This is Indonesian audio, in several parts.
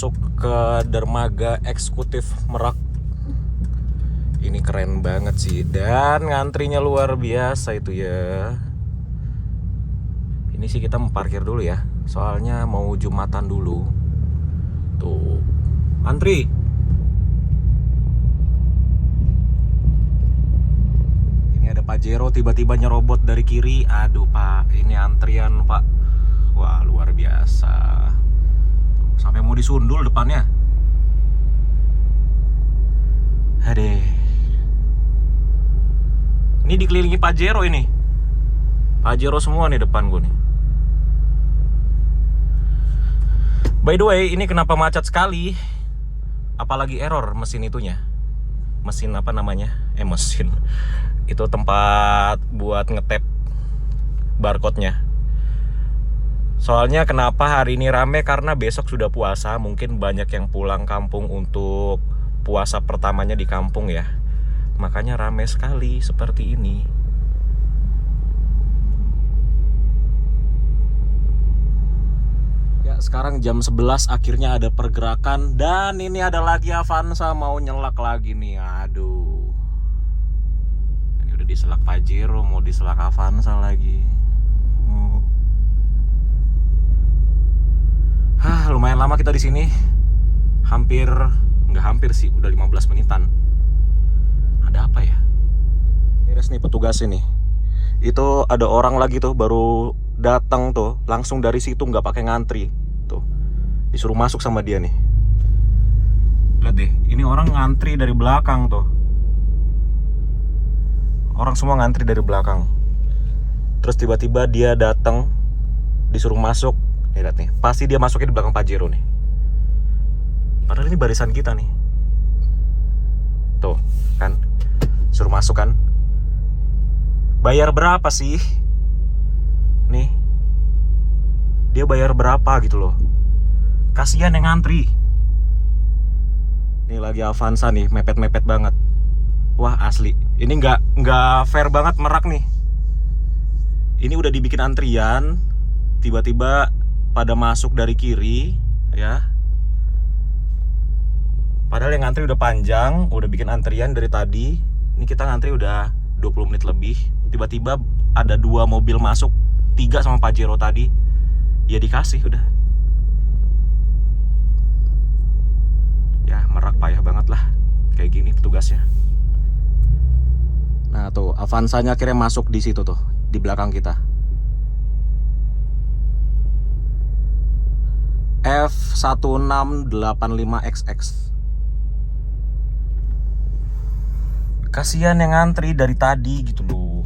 Masuk ke dermaga eksekutif Merak. Ini keren banget sih, dan ngantrinya luar biasa itu ya. Ini sih kita mau parkir dulu ya, soalnya mau Jumatan dulu. Tuh, antri. Ini ada Pajero tiba-tiba nyerobot dari kiri. Aduh Pak, ini antrian Pak. Wah luar biasa. Tuh, sampai mau disundul depannya. Aduh. Ini dikelilingi Pajero ini. Pajero semua nih depan gue nih. By the way, ini kenapa macet sekali? Apalagi error mesin itunya. Mesin apa namanya? Mesin. Itu tempat buat ngetap barcode-nya. Soalnya kenapa hari ini rame? Karena besok sudah puasa. Mungkin banyak yang pulang kampung untuk puasa pertamanya di kampung ya. Makanya rame sekali seperti ini. Ya, sekarang jam 11 akhirnya ada pergerakan. Dan ini ada lagi Avanza mau nyelak lagi nih. Aduh. Ini udah diselak Pajero, mau diselak Avanza lagi. Lumayan lama kita di sini. Nggak hampir sih, udah 15 menitan. Ada apa ya? Beres nih petugas ini. Itu ada orang lagi tuh baru datang tuh, langsung dari situ nggak pakai ngantri. Tuh. Disuruh masuk sama dia nih. Lihat deh, ini orang ngantri dari belakang tuh. Orang semua ngantri dari belakang. Terus tiba-tiba dia datang, disuruh masuk. Lihat nih, pasti dia masuknya di belakang Pajero nih. Padahal ini barisan kita nih. Tuh, kan? Suruh masuk kan? Bayar berapa sih? Nih. Dia bayar berapa gitu loh. Kasihan yang ngantri. Ini lagi Avanza nih, mepet-mepet banget. Wah, asli. Ini nggak fair banget Merak nih. Ini udah dibikin antrian, tiba-tiba pada masuk dari kiri, ya. Padahal yang ngantri udah panjang, udah bikin antrian dari tadi. Ini kita ngantri udah 20 menit lebih. Tiba-tiba ada 2 mobil masuk, 3 sama Pajero tadi. Ya dikasih udah. Ya Merak payah banget lah. Kayak gini petugasnya. Nah tuh, Avanzanya akhirnya masuk di situ tuh, di belakang kita. F1685XX. Kasihan yang ngantri dari tadi gitu loh.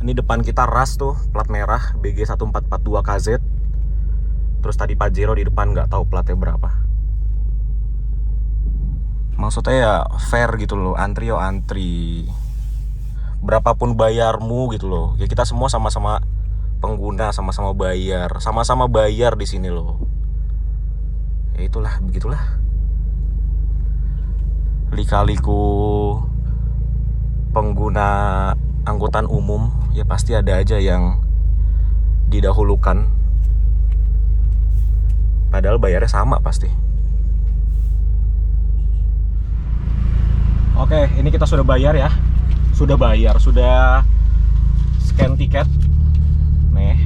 Ini depan kita ras tuh, plat merah BG1442KZ. Terus tadi Pajero di depan nggak tahu platnya berapa. Maksudnya ya fair gitu loh, antri yo antri. Berapapun bayarmu gitu loh. Ya kita semua sama-sama pengguna, sama-sama bayar di sini loh. Ya itulah, begitulah. Lika-liku pengguna angkutan umum, ya pasti ada aja yang didahulukan. Padahal bayarnya sama pasti. Oke, ini kita sudah bayar ya. Sudah bayar, sudah scan tiket. Nih.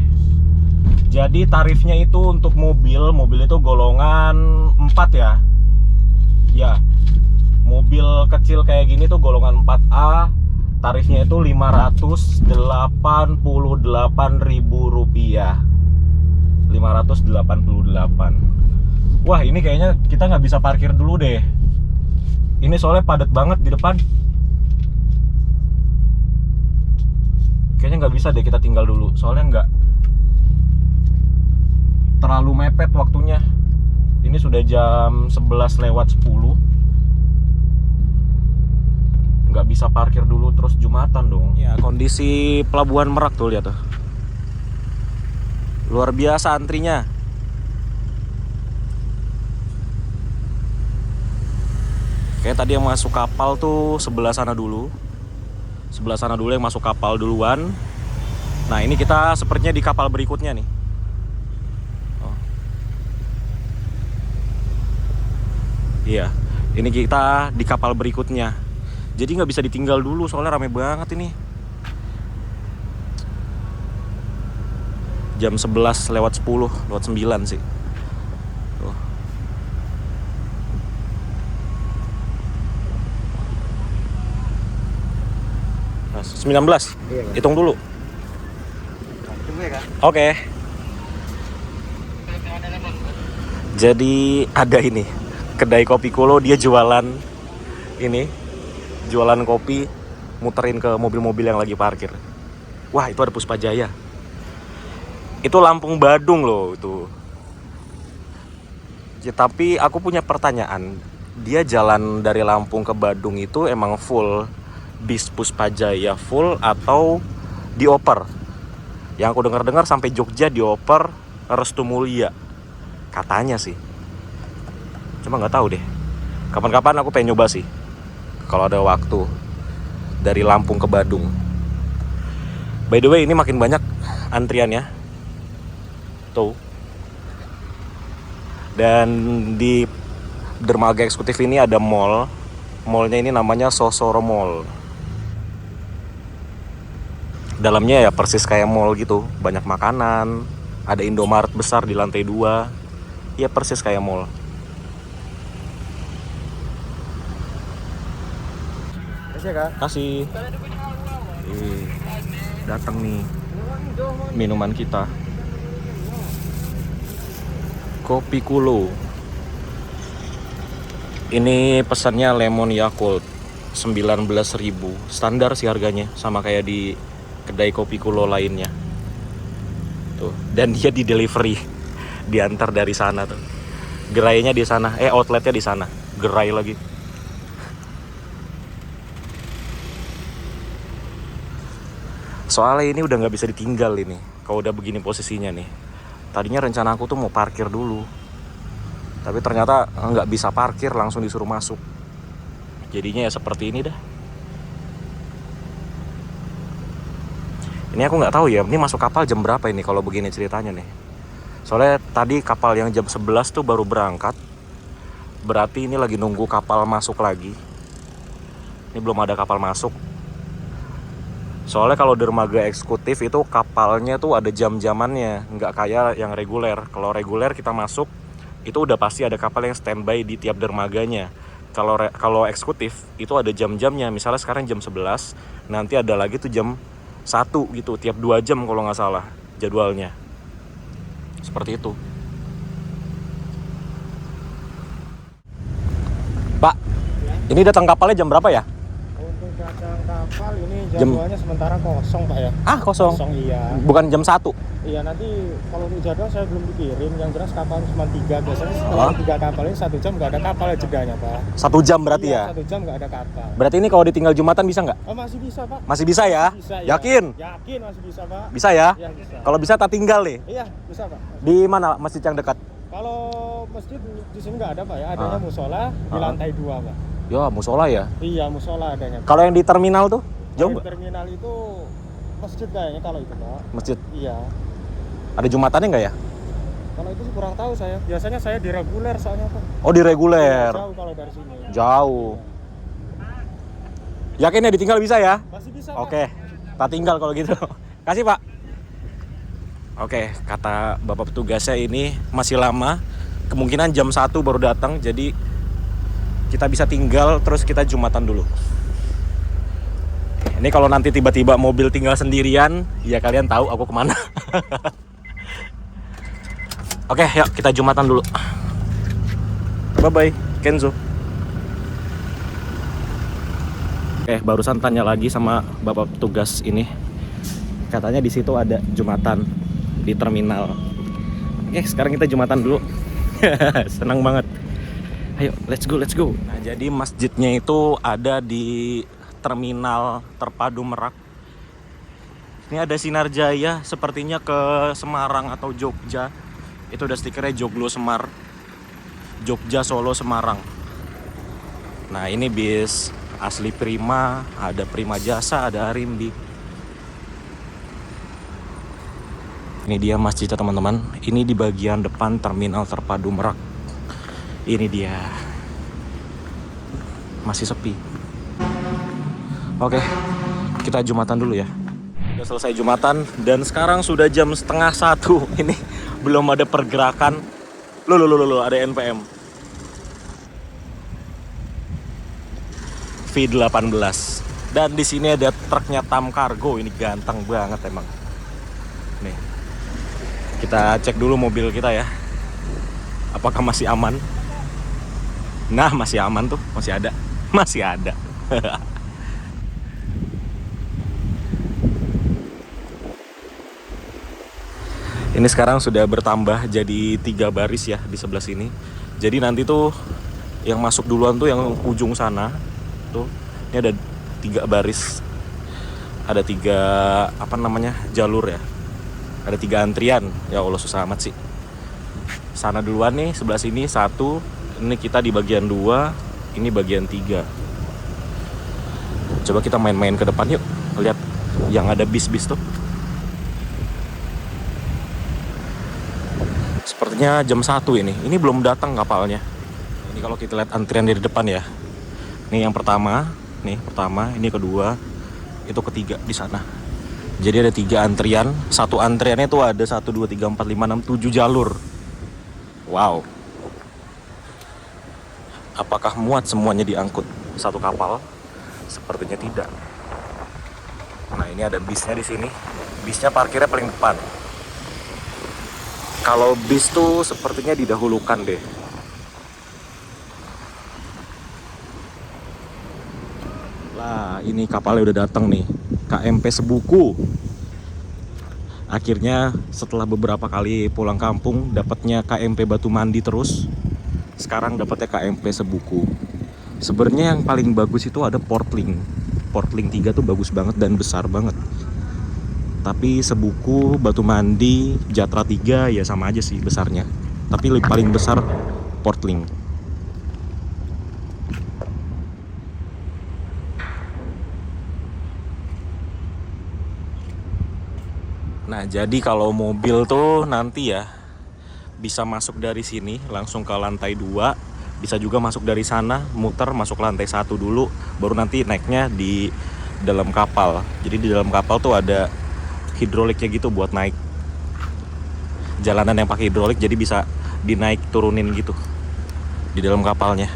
Jadi tarifnya itu untuk mobil itu golongan 4 ya. Ya. Mobil kecil kayak gini tuh golongan 4A. Tarifnya itu Rp588.000. 588. Wah, ini kayaknya kita nggak bisa parkir dulu deh. Ini soalnya padat banget di depan. Kayaknya nggak bisa deh kita tinggal dulu. Soalnya nggak terlalu mepet waktunya. Ini sudah jam 11:10. Nggak bisa parkir dulu terus Jumatan dong. Ya, kondisi pelabuhan Merak tuh, lihat tuh. Luar biasa antrinya. Kayak tadi yang masuk kapal tuh sebelah sana dulu. Sebelah sana dulu yang masuk kapal duluan. Nah, ini kita sepertinya di kapal berikutnya nih. Oh. Iya, ini kita di kapal berikutnya. Jadi nggak bisa ditinggal dulu soalnya rame banget ini. Jam 11 lewat 10, lewat 9 sih. Tuh. Nah, 19. Iya, hitung dulu. Oke. Jadi ada ini kedai kopi Kulo, dia jualan ini, jualan kopi, muterin ke mobil-mobil yang lagi parkir. Wah, itu ada Puspajaya. Itu Lampung Badung loh itu. Ya, tapi aku punya pertanyaan. Dia jalan dari Lampung ke Badung itu emang full bis Puspajaya full atau dioper? Yang aku dengar-dengar sampai Jogja dioper Restu Mulia. Katanya sih. Cuma nggak tahu deh. Kapan-kapan aku pengen nyoba sih. Kalau ada waktu dari Lampung ke Badung. By the way, ini makin banyak antriannya. Tuh. Dan di dermaga eksekutif ini ada mall. Mallnya ini namanya Sosoro Mall. Dalamnya ya persis kayak mall gitu. Banyak makanan. Ada Indomaret besar di lantai 2. Ya persis kayak mall. Kasih. Datang nih minuman kita. Kopi Kulo. Ini pesannya lemon Yakult 19.000. Standar sih harganya, sama kayak di kedai Kopi Kulo lainnya. Tuh, dan dia di delivery, diantar dari sana tuh. Gerainya di sana, outletnya di sana. Gerai lagi. Soalnya ini udah nggak bisa ditinggal ini. Kalau udah begini posisinya nih. Tadinya rencana aku tuh mau parkir dulu, tapi ternyata nggak bisa parkir, langsung disuruh masuk. Jadinya ya seperti ini dah. Ini aku nggak tahu ya, ini masuk kapal jam berapa ini kalau begini ceritanya nih. Soalnya tadi kapal yang jam 11 tuh baru berangkat. Berarti ini lagi nunggu kapal masuk lagi. Ini belum ada kapal masuk. Soalnya kalau dermaga eksekutif itu kapalnya tuh ada jam-jamannya, nggak kayak yang reguler. Kalau reguler kita masuk, itu udah pasti ada kapal yang standby di tiap dermaganya. Kalau eksekutif itu ada jam-jamnya. Misalnya sekarang jam 11, nanti ada lagi tuh jam 1 gitu, tiap 2 jam kalau nggak salah jadwalnya. Seperti itu. Pak, ini datang kapalnya jam berapa ya? Untuk datang kapal ini jadwalnya sementara kosong Pak ya. Kosong? Kosong iya. Bukan jam 1? Iya, nanti kalau untuk jadwal saya belum dikirim. Yang jelas kapal cuma 3. Biasanya setelah 3 kapal ini 1 jam nggak ada kapal jedanya Pak. 1 jam berarti iya, ya? 1 jam nggak ada kapal. Berarti ini kalau ditinggal Jumatan bisa nggak? Oh, masih bisa Pak. Masih bisa ya? Bisa, ya. Yakin? Yakin masih bisa Pak. Bisa ya? Iya bisa. Kalau bisa tak tinggal nih? Iya bisa Pak. Di mana masjid yang dekat? Kalau masjid di sini nggak ada Pak ya. Adanya musola di lantai 2 Pak. Ya musola ya? Iya musola adanya. Kalau yang di terminal tuh? Jauh Di terminal itu masjid kayaknya kalau itu Pak. Masjid? Iya. Ada Jumatannya nggak ya? Kalau itu sih kurang tahu saya. Biasanya saya di reguler soalnya Pak. Oh di reguler? Jauh kalau dari sini. Jauh. Yakin ya ditinggal bisa ya? Masih bisa Oke, tak tinggal kalau gitu. Kasih Pak. Oke, kata Bapak petugasnya ini masih lama. Kemungkinan jam 1 baru datang. Jadi kita bisa tinggal terus kita Jumatan dulu. Ini kalau nanti tiba-tiba mobil tinggal sendirian, ya kalian tahu aku kemana. Oke, yuk kita Jumatan dulu. Bye-bye, Kenzo. Barusan tanya lagi sama bapak petugas ini. Katanya di situ ada Jumatan di terminal. Sekarang kita Jumatan dulu. Senang banget. Ayo, let's go. Nah, jadi masjidnya itu ada di Terminal Terpadu Merak. Ini ada Sinar Jaya, sepertinya ke Semarang atau Jogja. Itu udah stikernya Joglo Semar. Jogja, Solo, Semarang. Nah, ini bis asli Prima, ada Prima Jasa, ada Arimbi. Ini dia masjidnya teman-teman. Ini di bagian depan Terminal Terpadu Merak. Ini dia. masih sepi. Oke, kita Jumatan dulu ya. Udah selesai Jumatan dan sekarang sudah jam 12:30. Ini belum ada pergerakan. Loh, ada NPM. V18. Dan di sini ada truknya Tam Cargo. Ini ganteng banget emang. Nih. Kita cek dulu mobil kita ya. Apakah masih aman? Nah, masih aman tuh, masih ada. Masih ada. Ini sekarang sudah bertambah jadi 3 baris ya di sebelah sini. Jadi nanti tuh yang masuk duluan tuh yang ujung sana tuh, ini ada 3 baris. Ada 3 jalur ya. Ada 3 antrian. Ya Allah, susah amat sih. Sana duluan nih, sebelah sini 1. Ini kita di bagian 2, ini bagian 3. Coba kita main-main ke depan yuk. Lihat yang ada bis-bis tuh. Sepertinya jam 1 ini. Ini belum datang kapalnya. Ini kalau kita lihat antrian dari depan ya. Ini yang pertama, ini kedua, itu ketiga di sana. Jadi ada 3 antrian. Satu antriannya itu ada 1, 2, 3, 4, 5, 6, 7 jalur. Wow. Apakah muat semuanya diangkut satu kapal? Sepertinya tidak. Nah, ini ada bisnya di sini. Bisnya parkirnya paling depan. Kalau bis tuh sepertinya didahulukan deh. Lah, ini kapalnya udah datang nih. KMP Sebuku. Akhirnya setelah beberapa kali pulang kampung dapatnya KMP Batu Mandi terus. Sekarang dapatnya KMP Sebuku. Sebenarnya yang paling bagus itu ada Portling. Portling 3 tuh bagus banget dan besar banget. Tapi Sebuku, Batu Mandi, Jatra 3 ya sama aja sih besarnya. Tapi paling besar Portling. Nah, jadi kalau mobil tuh nanti ya bisa masuk dari sini langsung ke lantai 2. Bisa juga masuk dari sana, muter masuk lantai 1 dulu, baru nanti naiknya di dalam kapal. Jadi di dalam kapal tuh ada hidroliknya gitu buat naik. Jalanan yang pakai hidrolik, jadi bisa dinaik turunin gitu di dalam kapalnya.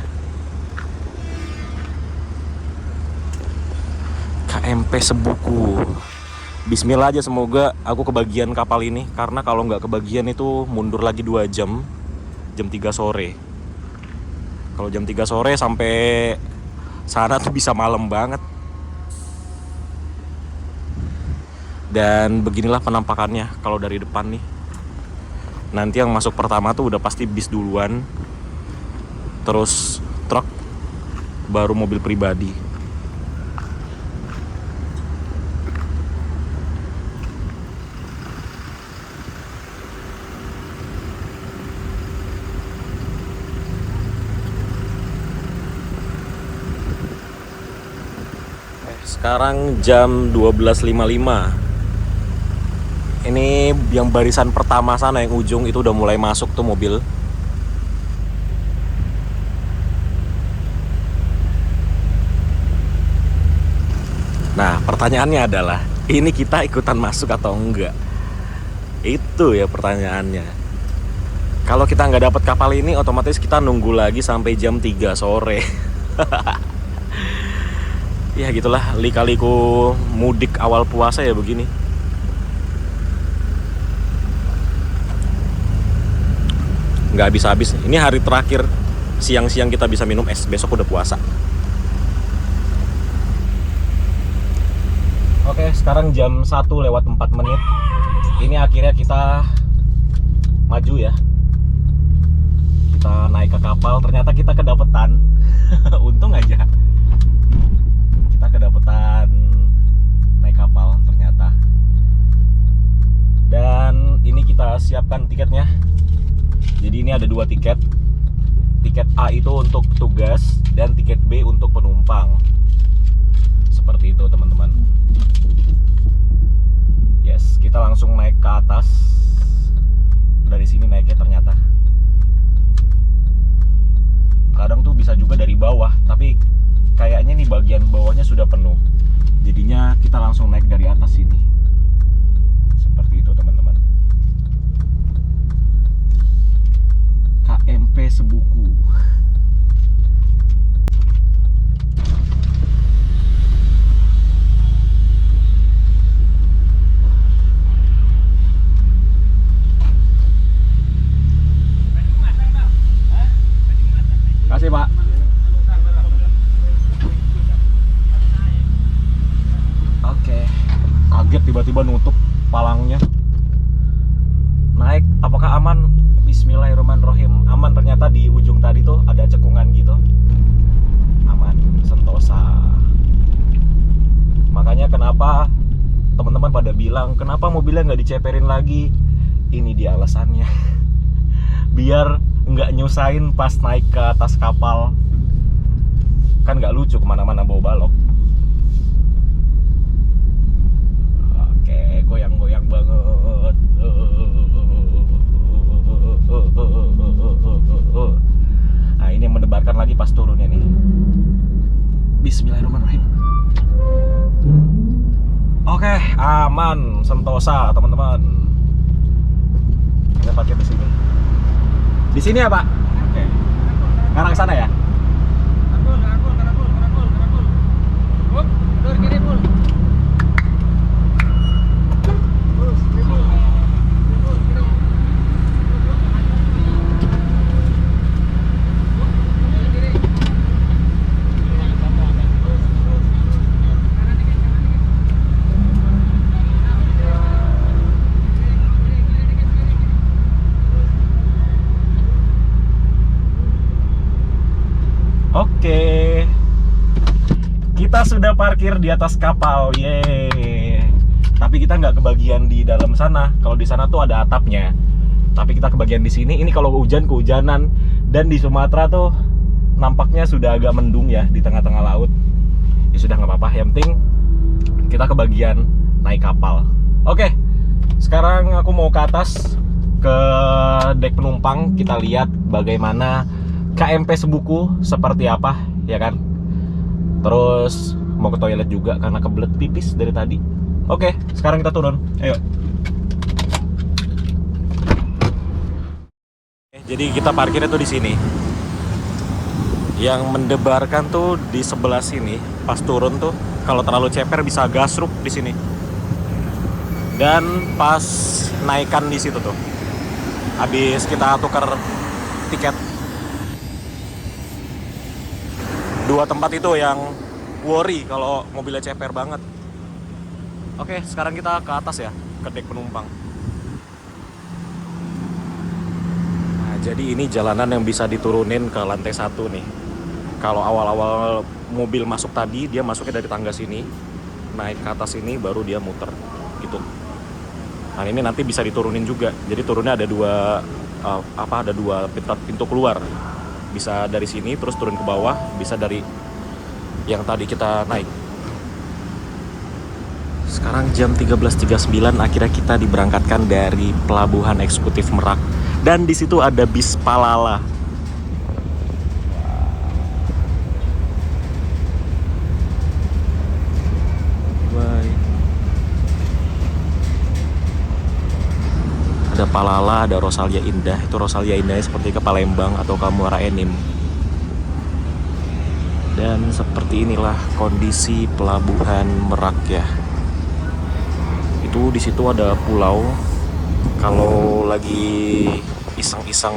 KMP Sebuku. Bismillah aja, semoga aku kebagian kapal ini. Karena kalau nggak kebagian itu mundur lagi 2 jam. Jam 3 sore. Kalau jam 3 sore sampai sana tuh bisa malam banget. Dan beginilah penampakannya kalau dari depan nih. Nanti yang masuk pertama tuh udah pasti bis duluan, terus truk, baru mobil pribadi. Sekarang jam 12.55. Ini yang barisan pertama sana yang ujung itu udah mulai masuk tuh mobil. Nah, pertanyaannya adalah, ini kita ikutan masuk atau enggak? Itu ya pertanyaannya. Kalau kita nggak dapat kapal ini, otomatis kita nunggu lagi sampai jam 3 sore. Ya gitulah, lika-liku mudik awal puasa ya begini. Nggak habis-habis. Ini hari terakhir siang-siang kita bisa minum es. Besok udah puasa. Oke, sekarang jam 1:04. Ini akhirnya kita maju ya. Kita naik ke kapal. Ternyata kita kedapetan. Untung aja. Kita kedapetan naik kapal ternyata. Dan ini kita siapkan tiketnya. Jadi ini ada 2 tiket. Tiket A itu untuk tugas dan tiket B untuk penumpang. Seperti itu teman-teman. Yes, kita langsung naik ke atas. Dari sini naiknya ternyata. Kadang tuh bisa juga dari bawah, tapi ini bagian bawahnya sudah penuh. Jadinya kita langsung naik dari atas sini. Seperti itu teman-teman. KMP Sebuku. Kasih Pak. Oke. Kaget tiba-tiba nutup palangnya. Naik, apakah aman? Bismillahirrahmanirrahim. Aman, ternyata di ujung tadi tuh ada cekungan gitu. Aman, sentosa. Makanya kenapa teman-teman pada bilang, kenapa mobilnya nggak diceperin lagi? Ini dia alasannya. Biar nggak nyusahin pas naik ke atas kapal. Kan nggak lucu kemana-mana bawa balok. Oke, goyang-goyang banget. Nah, ini yang mendebarkan lagi pas turunnya nih. Bismillahirrahmanirrahim. Oke, aman, sentosa teman-teman. Kita parkir di sini. Di sini ya Pak? Oke. Ngarah ke sana ya? Oke, kita sudah parkir di atas kapal, yeay. Tapi kita nggak kebagian di dalam sana. Kalau di sana tuh ada atapnya. Tapi kita kebagian di sini. Ini kalau hujan kehujanan. Dan di Sumatera tuh nampaknya sudah agak mendung ya di tengah-tengah laut. Ya sudah nggak apa-apa. Yang penting kita kebagian naik kapal. Oke, sekarang aku mau ke atas ke dek penumpang. Kita lihat bagaimana KMP Sebuku seperti apa, ya kan? Terus mau ke toilet juga karena kebelet pipis dari tadi. Oke, sekarang kita turun. Ayo. Jadi kita parkirnya tuh di sini. Yang mendebarkan tuh di sebelah sini. Pas turun tuh, kalau terlalu ceper bisa gasruk di sini. Dan pas naikan di situ tuh. Habis kita tukar tiket. Dua tempat itu yang worry kalau mobilnya ceper banget. Oke, sekarang kita ke atas ya, ke dek penumpang. Nah, jadi ini jalanan yang bisa diturunin ke lantai 1 nih. Kalau awal-awal mobil masuk tadi, dia masuknya dari tangga sini, naik ke atas ini, baru dia muter gitu. Nah, ini nanti bisa diturunin juga. Jadi turunnya ada ada dua pintu keluar. Bisa dari sini terus turun ke bawah, bisa dari yang tadi kita naik. Sekarang jam 13.39, akhirnya kita diberangkatkan dari Pelabuhan Eksekutif Merak. Dan di situ ada bis Palala. Ada Palala, ada Rosalia Indah. Itu Rosalia Indah seperti ke Palembang atau ke Muara Enim. Dan seperti inilah kondisi Pelabuhan Merak ya. Itu di situ ada pulau. Kalau lagi iseng-iseng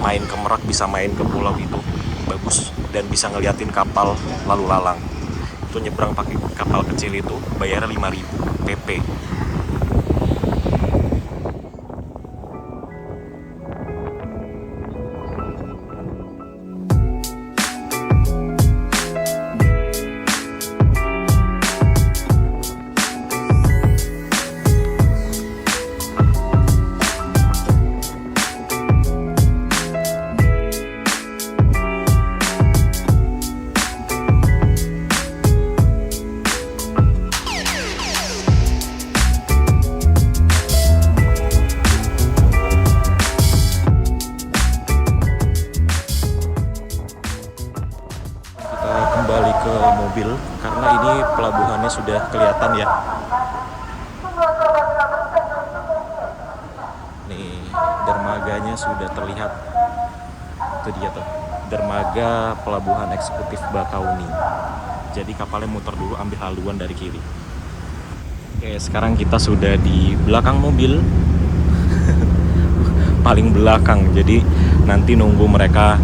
main ke Merak bisa main ke pulau itu. Bagus dan bisa ngeliatin kapal lalu lalang. Itu nyebrang pakai kapal kecil itu bayarnya 5.000 PP. ke mobil karena ini pelabuhannya sudah kelihatan ya. Nih, dermaganya sudah terlihat. Itu dia tuh, dermaga Pelabuhan Eksekutif Bakauni. Jadi kapalnya muter dulu, ambil haluan dari kiri. Oke, sekarang kita sudah di belakang mobil. Paling belakang, jadi nanti nunggu mereka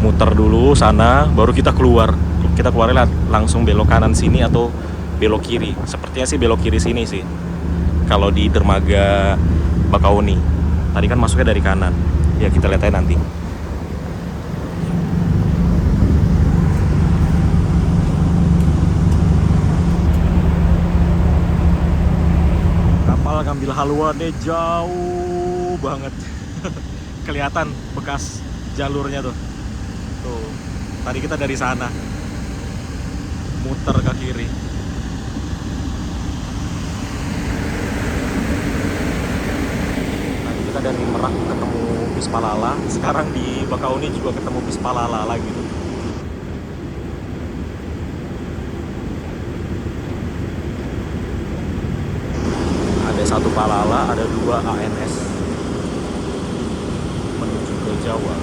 muter dulu sana, baru kita keluar. Kita keluarnya langsung belok kanan sini atau belok kiri. Sepertinya sih belok kiri sini sih, kalau di dermaga Bakauni. Tadi kan masuknya dari kanan. Ya kita lihat aja nanti. Kapal ngambil haluannya jauh banget. Kelihatan bekas jalurnya tuh. Tuh. Tadi kita dari sana muter ke kiri. Tadi kita dari Merak ketemu bis Palala. Sekarang di Bakauni juga ketemu bis Palala lagi tuh. Ada satu Palala, ada dua ANS menuju ke Jawa.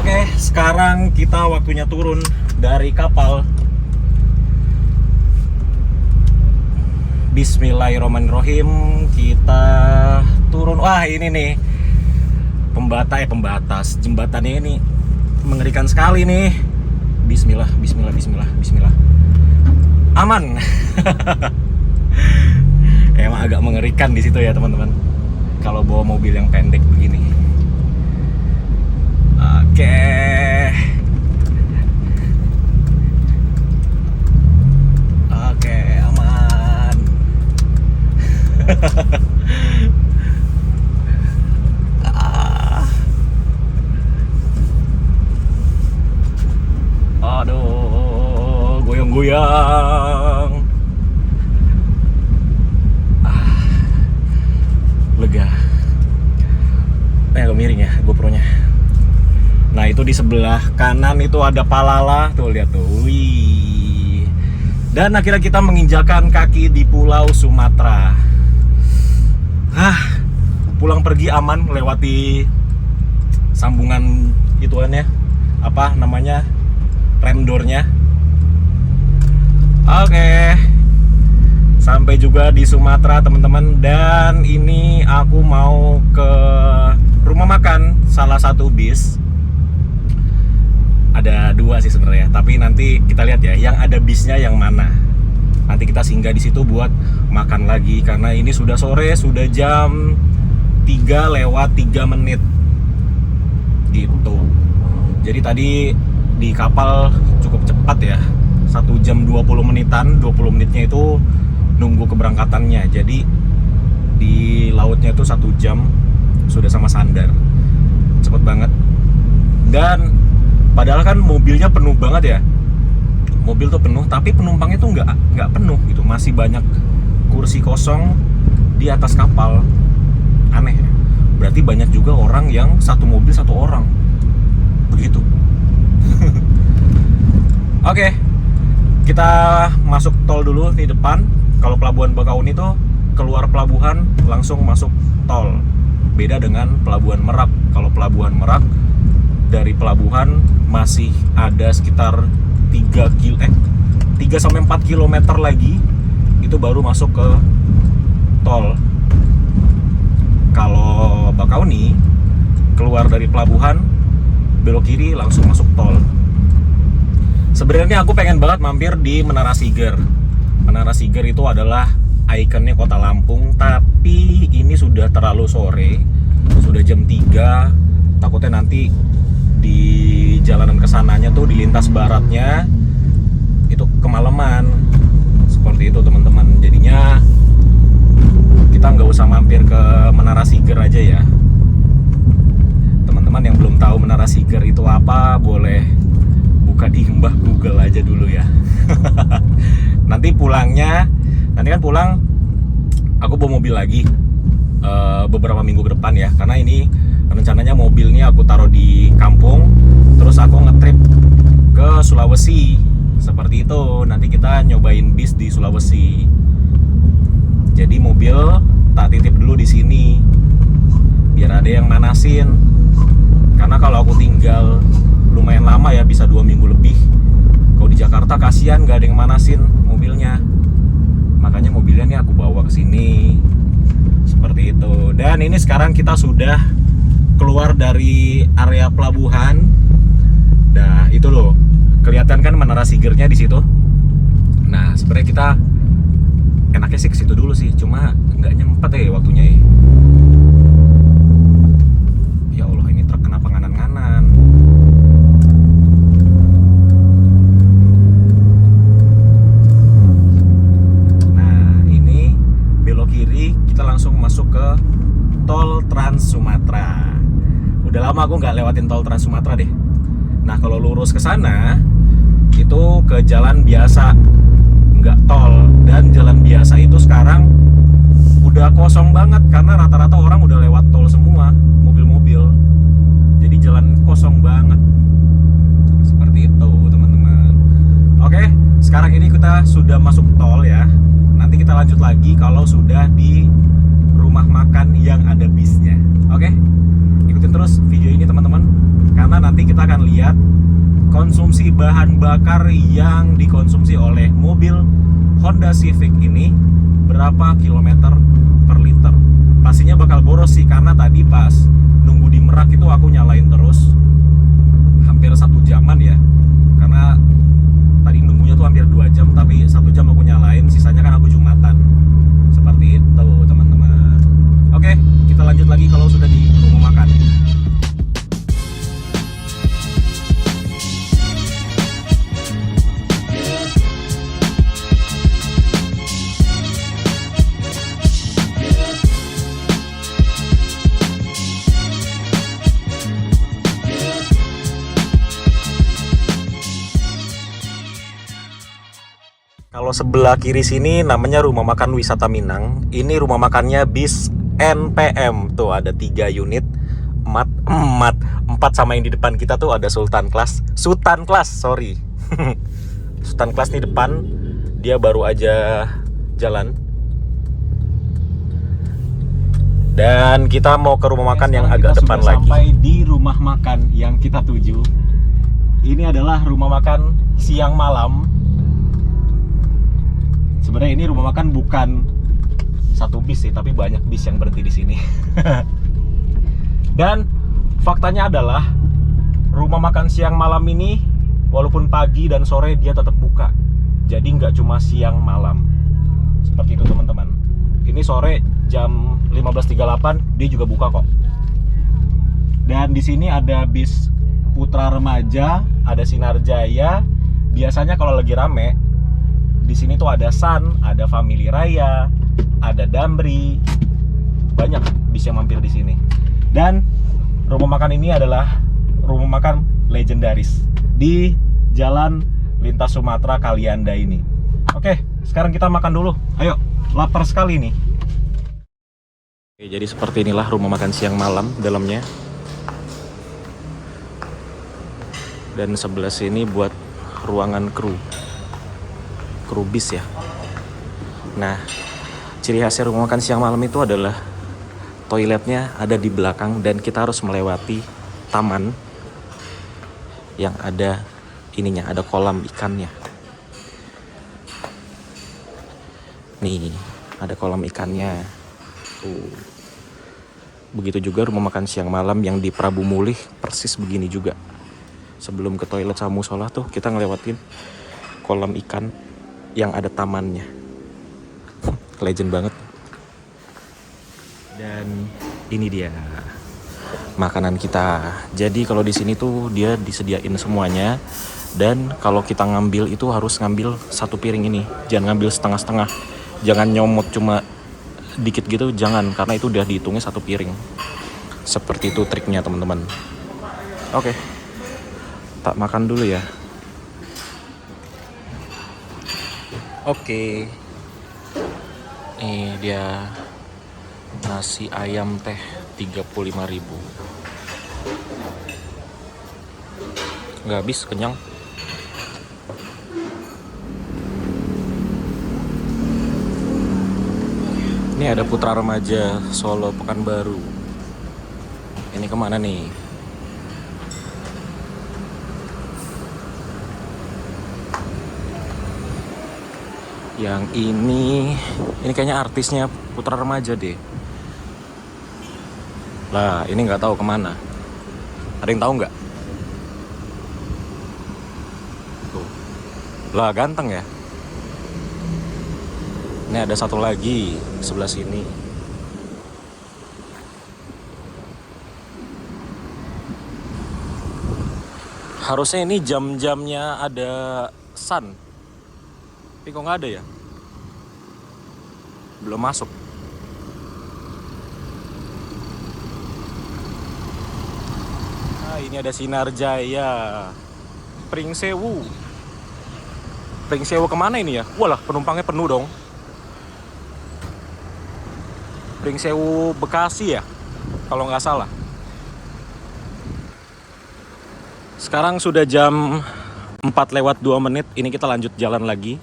Oke, sekarang kita waktunya turun dari kapal. Bismillahirrahmanirrahim. Kita turun. Wah, ini nih pembatas jembatannya ini mengerikan sekali nih. Bismillah, bismillah, bismillah, bismillah. Aman. Emang agak mengerikan di situ ya, teman-teman. Kalau bawa mobil yang pendek begini. Oke. Oke, aman. Aduh, goyang-goyang. Lega. Agak miring ya GoPro-nya. Nah, itu di sebelah kanan itu ada Palala, tuh lihat tuh. Wih. Dan akhirnya kita menginjakan kaki di Pulau Sumatera. Pulang pergi aman melewati sambungan ituannya, apa namanya, rem door-nya. Oke. Sampai juga di Sumatera, teman-teman. Dan ini aku mau ke rumah makan salah satu bis. Ada dua sih sebenarnya, tapi nanti kita lihat ya yang ada bisnya yang mana. Nanti kita singgah di situ buat makan lagi karena ini sudah sore, sudah jam 3:03 gitu. Jadi tadi di kapal cukup cepat ya, 1 jam 20 menitan. 20 menitnya itu nunggu keberangkatannya. Jadi di lautnya itu 1 jam sudah sama sandar. Cepet banget. Dan padahal kan mobilnya penuh banget ya. Mobil tuh penuh, tapi penumpangnya tuh nggak penuh gitu. Masih banyak kursi kosong di atas kapal. Aneh. Berarti banyak juga orang yang satu mobil satu orang. Begitu. Oke. Kita masuk tol dulu di depan. Kalau Pelabuhan Bakauni tuh keluar pelabuhan langsung masuk tol. Beda dengan Pelabuhan Merak. Kalau Pelabuhan Merak dari pelabuhan masih ada sekitar 3-4 km lagi itu baru masuk ke tol. Kalau Bakauni keluar dari pelabuhan belok kiri langsung masuk tol. Sebenarnya aku pengen banget mampir di Menara Siger. Menara Siger itu adalah ikonnya Kota Lampung, tapi ini sudah terlalu sore, sudah jam 3. Takutnya nanti di jalanan kesananya tuh di lintas baratnya itu kemalaman, seperti itu teman-teman. Jadinya kita nggak usah mampir ke Menara Siger aja ya teman-teman. pulangnya nanti kan pulang aku bawa mobil lagi beberapa minggu ke depan ya, karena ini rencananya mobilnya aku taruh di kampung, terus aku ngetrip ke Sulawesi seperti itu. Nanti kita nyobain bis di Sulawesi. Jadi mobil tak titip dulu di sini biar ada yang manasin, karena kalau aku tinggal lumayan lama ya, bisa 2 minggu lebih. Kalau di Jakarta kasihan gak ada yang manasin mobilnya, makanya mobilnya nih aku bawa ke sini seperti itu. Dan ini sekarang kita sudah keluar dari area pelabuhan. Nah itu loh, kelihatan kan Menara Sigernya di situ. Nah sebenarnya kita enaknya sih ke situ dulu sih, cuma nggak nyempet ya waktunya ya. Ya Allah, ini truk kenapa nganan-nganan? Nah ini belok kiri, kita langsung masuk ke Tol Trans Sumatera. Udah lama aku nggak lewatin Tol Trans Sumatera deh. Nah kalau lurus ke sana itu ke jalan biasa, nggak tol. Dan jalan biasa itu sekarang udah kosong banget karena rata-rata orang udah lewat tol semua, mobil-mobil. Jadi jalan kosong banget. Seperti itu teman-teman. Oke, sekarang ini kita sudah masuk tol ya. Nanti kita lanjut lagi kalau sudah di rumah makan yang ada bisnya. Oke, ikutin terus video ini teman-teman, karena nanti kita akan lihat konsumsi bahan bakar yang dikonsumsi oleh mobil Honda Civic ini berapa kilometer per liter. Pastinya bakal boros sih, karena tadi pas nunggu di Merak itu aku nyalain terus hampir 1 jaman ya, karena tadi nunggunya tuh hampir 2 jam, tapi 1 jam aku nyalain, sisanya kan aku Jumatan. Seperti itu teman-teman. Oke, kita lanjut lagi kalau sudah di rumah makan. Kalau sebelah kiri sini namanya Rumah Makan Wisata Minang. Ini rumah makannya bis NPM. Tuh ada 3 unit. 4 sama yang di depan kita tuh ada Sultan Class, sorry. Sultan Class nih depan. Dia baru aja jalan. Dan kita mau ke rumah makan yang agak depan lagi. Sampai di rumah makan yang kita tuju. Ini adalah rumah makan siang malam. Sebenarnya ini rumah makan bukan satu bis sih, tapi banyak bis yang berhenti di sini. Dan faktanya adalah rumah makan siang malam ini walaupun pagi dan sore dia tetap buka. Jadi nggak cuma siang malam. Seperti itu teman-teman. Ini sore jam 15.38 dia juga buka kok. Dan di sini ada bis Putra Remaja, ada Sinar Jaya. Biasanya kalau lagi rame di sini tuh ada Sun, ada Family Raya, ada Damri, banyak bis yang mampir di sini. Dan rumah makan ini adalah rumah makan legendaris di Jalan Lintas Sumatera Kalianda ini. Oke, sekarang kita makan dulu. Ayo, lapar sekali nih. Oke, jadi seperti inilah rumah makan siang malam dalamnya. Dan sebelah sini buat ruangan kru bis ya. Nah, ciri khasnya rumah makan siang malam itu adalah toiletnya ada di belakang dan kita harus melewati taman yang ada ininya, ada kolam ikannya. Nih, ada kolam ikannya. Begitu juga rumah makan siang malam yang di Prabu Mulih, persis begini juga. Sebelum ke toilet sama musola tuh kita ngelewatin kolam ikan yang ada tamannya. Legend banget. Dan ini dia makanan kita. Jadi kalau di sini tuh dia disediain semuanya. Dan kalau kita ngambil itu harus ngambil 1 piring ini. Jangan ngambil setengah-setengah. Jangan nyomot cuma dikit gitu, jangan, karena itu udah dihitungnya 1 piring. Seperti itu triknya teman-teman. Oke, tak makan dulu ya. Oke. Ini dia nasi ayam teh 35.000. Nggak habis, kenyang. Ini ada Putra Remaja Solo Pekanbaru. Ini kemana nih? Yang ini kayaknya artisnya Putra Remaja deh. Lah, ini nggak tahu kemana. Ada yang tahu nggak? Tuh. Lah, ganteng ya. Ini ada satu lagi sebelah sini. Harusnya ini jam-jamnya ada sun. Tapi kok nggak ada ya? Belum masuk. Nah, ini ada Sinar Jaya. Pringsewu. Pringsewu kemana ini ya? Walah, penumpangnya penuh dong. Pringsewu Bekasi ya, kalau nggak salah. Sekarang sudah jam 4:02. Ini kita lanjut jalan lagi.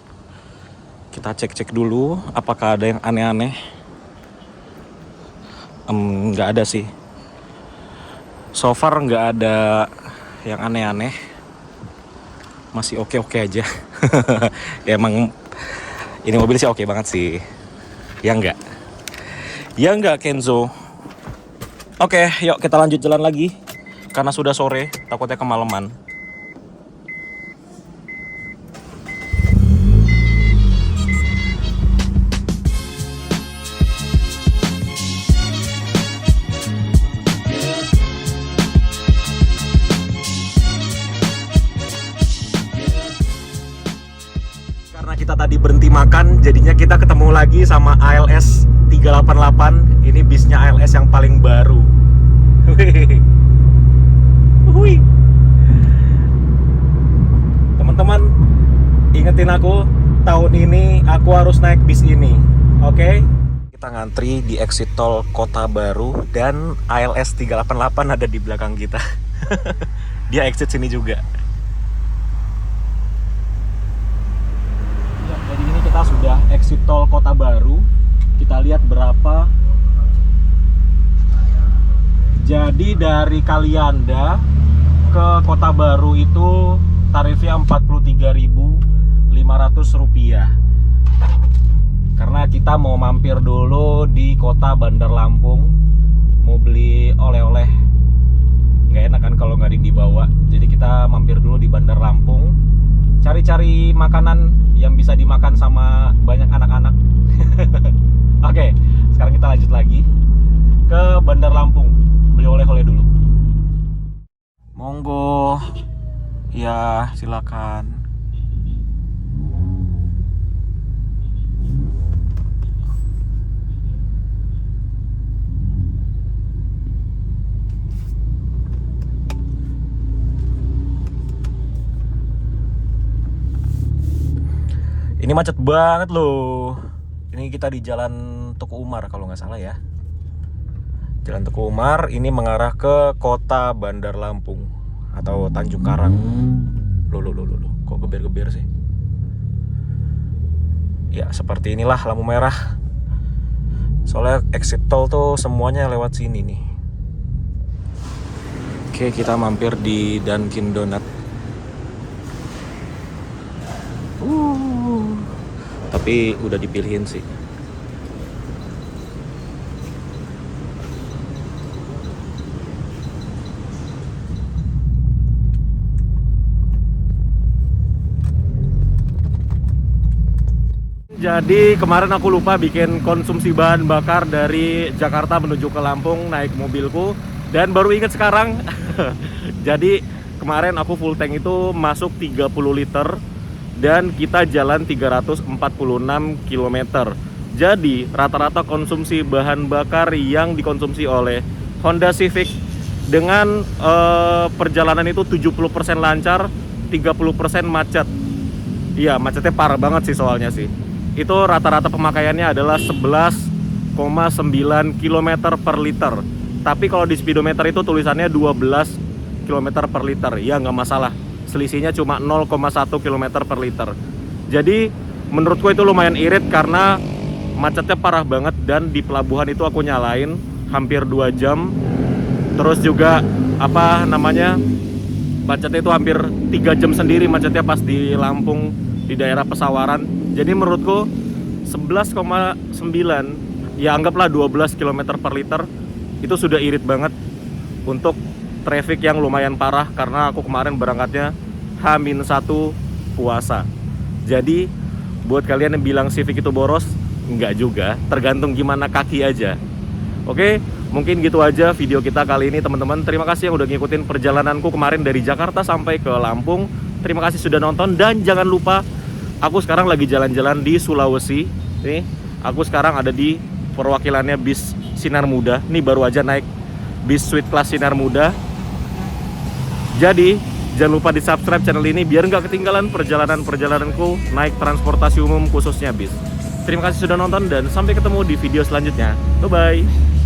Kita cek-cek dulu apakah ada yang aneh-aneh. Nggak ada sih. So far nggak ada yang aneh-aneh. Masih oke-oke aja. Ya emang ini mobil sih oke banget sih. Ya enggak? Ya enggak, Kenzo. Oke, yuk kita lanjut jalan lagi. Karena sudah sore, takutnya kemalaman. Karena kita tadi berhenti makan, jadinya kita ketemu lagi sama ALS 388. Ini bisnya ALS yang paling baru. Teman-teman, ingetin aku, tahun ini aku harus naik bis ini. Oke? Kita ngantri di exit tol Kota Baru dan ALS 388 ada di belakang kita. Dia exit sini juga. Ya, jadi ini kita sudah exit tol Kota Baru. Kita lihat berapa. Jadi dari Kalianda ke Kota Baru itu tarifnya Rp43.500. Karena kita mau mampir dulu di kota Bandar Lampung, mau beli oleh-oleh. Nggak enak kan kalau nggak dibawa. Jadi kita mampir dulu di Bandar Lampung, cari-cari makanan yang bisa dimakan sama banyak anak-anak. Oke, sekarang kita lanjut lagi ke Bandar Lampung, beli oleh-oleh dulu. Monggo, ya silakan. Ini macet banget loh. Ini kita di Jalan Tuku Umar kalau nggak salah ya. Jalan Tuku Umar ini mengarah ke kota Bandar Lampung atau Tanjung Karang. Loh. Kok geber-geber sih? Ya seperti inilah lampu merah. Soalnya exit tol tuh semuanya lewat sini nih. Oke, kita mampir di Dunkin Donut. Tapi udah dipilihin sih. Jadi kemarin aku lupa bikin konsumsi bahan bakar dari Jakarta menuju ke Lampung naik mobilku, dan baru ingat sekarang. Jadi kemarin aku full tank itu masuk 30 liter dan kita jalan 346 km. Jadi rata-rata konsumsi bahan bakar yang dikonsumsi oleh Honda Civic dengan perjalanan itu 70% lancar, 30% macet. Iya, macetnya parah banget sih soalnya sih. Itu rata-rata pemakaiannya adalah 11,9 km per liter. Tapi kalau di speedometer itu tulisannya 12 km per liter. Ya nggak masalah, selisihnya cuma 0,1 km per liter. Jadi menurutku itu lumayan irit karena macetnya parah banget. Dan di pelabuhan itu aku nyalain hampir 2 jam. Terus juga apa namanya, macetnya itu hampir 3 jam sendiri macetnya pas di Lampung, di daerah Pesawaran. Jadi menurutku 11,9, ya anggaplah 12 km per liter, itu sudah irit banget untuk traffic yang lumayan parah. Karena aku kemarin berangkatnya H-1 puasa. Jadi buat kalian yang bilang Civic itu boros, enggak juga, tergantung gimana kaki aja. Oke, mungkin gitu aja video kita kali ini teman-teman. Terima kasih yang udah ngikutin perjalananku kemarin dari Jakarta sampai ke Lampung. Terima kasih sudah nonton, dan jangan lupa aku sekarang lagi jalan-jalan di Sulawesi. Nih, aku sekarang ada di perwakilannya bis Sinar Muda. Nih baru aja naik bis Sweet Class Sinar Muda. Jadi jangan lupa di subscribe channel ini biar nggak ketinggalan perjalanan-perjalananku naik transportasi umum khususnya bis. Terima kasih sudah nonton dan sampai ketemu di video selanjutnya. Bye-bye.